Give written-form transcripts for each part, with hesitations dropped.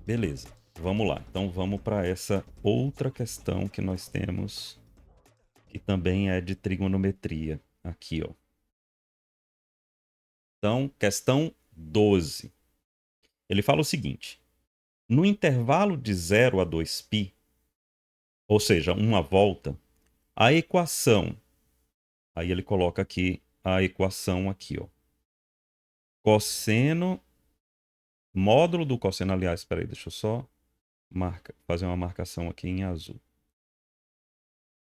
Beleza, vamos lá. Então vamos para essa outra questão que nós temos, que também é de trigonometria. Aqui, ó. Então, questão 12. Ele fala o seguinte: no intervalo de 0 a 2π, ou seja, uma volta, a equação, aí ele coloca aqui a equação aqui, ó. Cosseno, módulo do cosseno, aliás, espera aí, deixa eu só fazer uma marcação aqui em azul.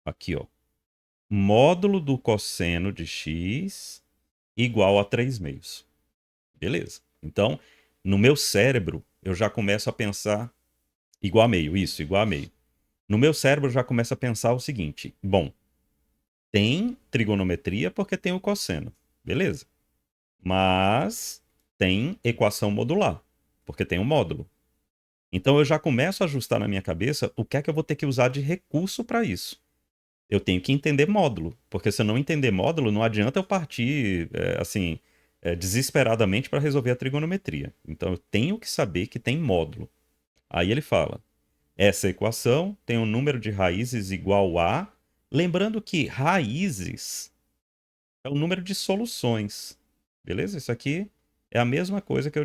Aqui, ó. Módulo do cosseno de x igual a 3/2. Beleza. Então, no meu cérebro, eu já começo a pensar igual a meio, isso, igual a meio. No meu cérebro, eu já começo a pensar o seguinte: bom, tem trigonometria porque tem o cosseno, beleza. Mas tem equação modular, porque tem um módulo. Então eu já começo a ajustar na minha cabeça o que é que eu vou ter que usar de recurso para isso. Eu tenho que entender módulo, porque se eu não entender módulo, não adianta eu partir desesperadamente para resolver a trigonometria. Então eu tenho que saber que tem módulo. Aí ele fala: essa equação tem um número de raízes igual a. Lembrando que raízes é o número de soluções. Beleza? Isso aqui é a mesma coisa que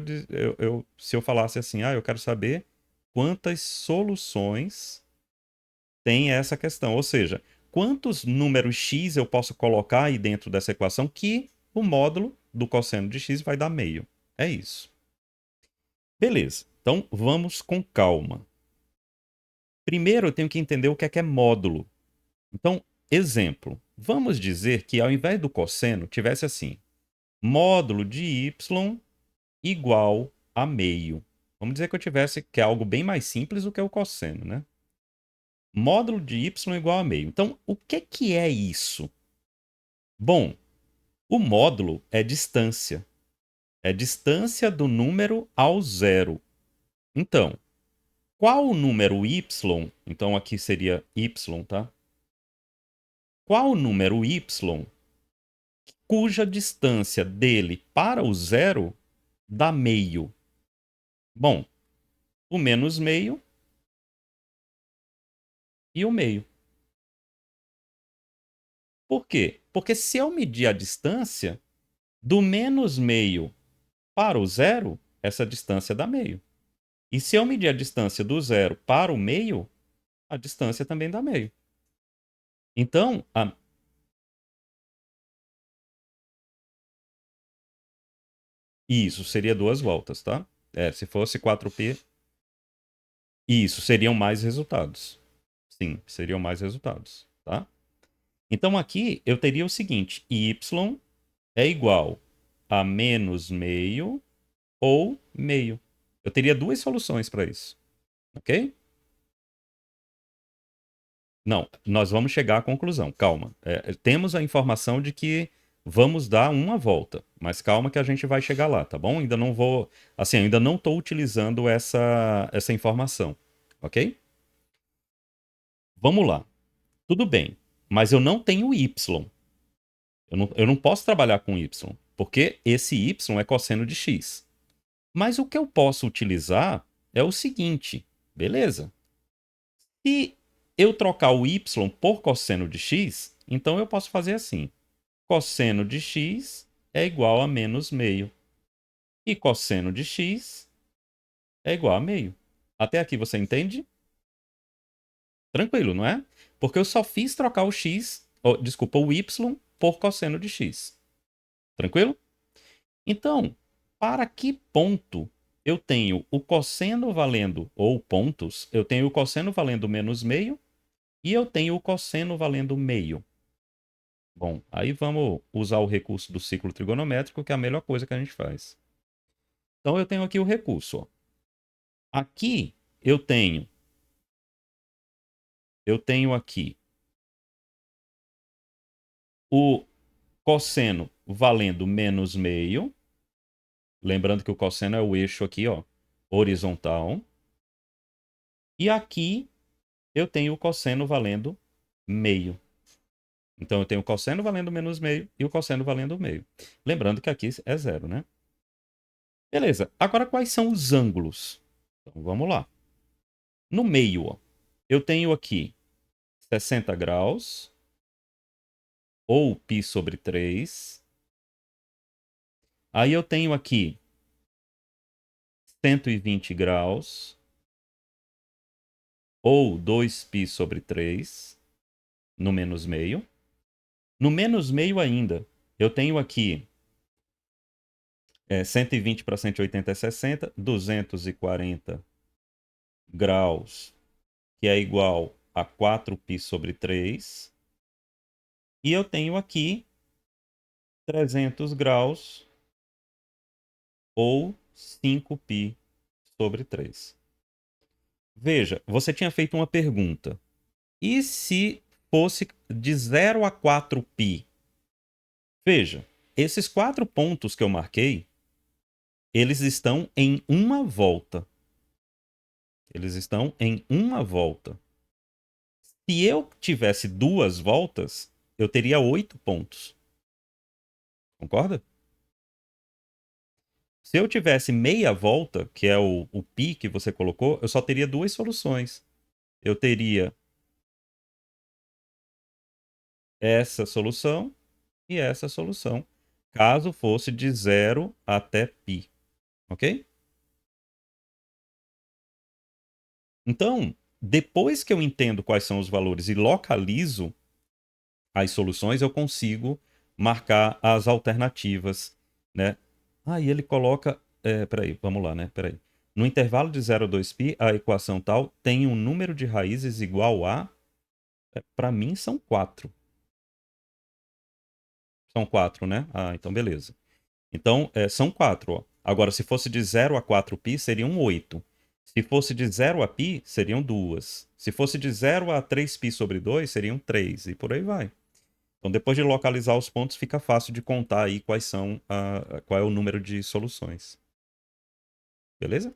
se eu falasse assim: eu quero saber quantas soluções tem essa questão. Ou seja, quantos números x eu posso colocar aí dentro dessa equação que o módulo do cosseno de x vai dar meio. É isso. Beleza. Então vamos com calma. Primeiro eu tenho que entender o que é módulo. Então, exemplo. Vamos dizer que ao invés do cosseno tivesse assim: módulo de y igual a meio. Vamos dizer que eu tivesse que é algo bem mais simples do que o cosseno, né? Módulo de y igual a meio. Então, o que é isso? Bom, o módulo é distância. É distância do número ao zero. Então, qual o número y? Então, aqui seria y, tá? Qual o número y cuja distância dele para o zero dá meio? Bom, o menos meio e o meio. Por quê? Porque se eu medir a distância do menos meio para o zero, essa distância dá meio. E se eu medir a distância do zero para o meio, a distância também dá meio. Então, isso seria 2 voltas, tá? Se fosse 4π, isso seriam mais resultados. Sim, seriam mais resultados, tá? Então aqui eu teria o seguinte: y é igual a menos meio ou meio. Eu teria duas soluções para isso, ok? Não, nós vamos chegar à conclusão. Calma. Temos a informação de que vamos dar uma volta, mas calma que a gente vai chegar lá, tá bom? Ainda não vou, assim, ainda não estou utilizando essa informação, ok? Vamos lá. Tudo bem, mas eu não tenho y. Eu não posso trabalhar com y, porque esse y é cosseno de x. Mas o que eu posso utilizar é o seguinte, beleza? Se eu trocar o y por cosseno de x, então eu posso fazer assim: cosseno de x é igual a menos meio. E cosseno de x é igual a meio. Até aqui você entende? Tranquilo, não é? Porque eu só fiz trocar o x, desculpa, o y por cosseno de x. Tranquilo? Então, para que ponto eu tenho o cosseno valendo, ou pontos, eu tenho o cosseno valendo menos meio e eu tenho o cosseno valendo meio. Bom, aí vamos usar o recurso do ciclo trigonométrico, que é a melhor coisa que a gente faz. Então eu tenho aqui o recurso. Ó. Aqui eu tenho aqui o cosseno valendo menos meio. Lembrando que o cosseno é o eixo aqui, ó, horizontal. E aqui eu tenho o cosseno valendo meio. Então eu tenho o cosseno valendo menos meio e o cosseno valendo meio. Lembrando que aqui é zero, né? Beleza. Agora quais são os ângulos? Então, vamos lá. No meio, ó, eu tenho aqui 60 graus, ou π sobre 3. Aí eu tenho aqui 120 graus, ou 2π sobre 3, no menos meio. No menos meio ainda, eu tenho aqui 120 para 180 é 60, 240 graus, que é igual a 4π sobre 3. E eu tenho aqui 300 graus, ou 5π sobre 3. Veja, você tinha feito uma pergunta. E se fosse de 0 a 4π? Veja, esses 4 pontos que eu marquei, eles estão em uma volta. Eles estão em uma volta. Se eu tivesse 2 voltas, eu teria 8 pontos. Concorda? Se eu tivesse meia volta, que é o π que você colocou, eu só teria 2 soluções. Eu teria essa solução e essa solução, caso fosse de 0 até π. Ok? Então, depois que eu entendo quais são os valores e localizo as soluções, eu consigo marcar as alternativas, né? Ah, e ele coloca... peraí, vamos lá, né? Peraí. No intervalo de 0 a 2π, a equação tal tem um número de raízes igual a... Para mim, são 4. São 4, né? Ah, então beleza. Então, são 4. Ó. Agora, se fosse de 0 a 4π, seriam 8. Se fosse de 0 a π, seriam 2. Se fosse de 0 a 3π sobre 2, seriam 3. E por aí vai. Então, depois de localizar os pontos, fica fácil de contar aí qual é o número de soluções. Beleza?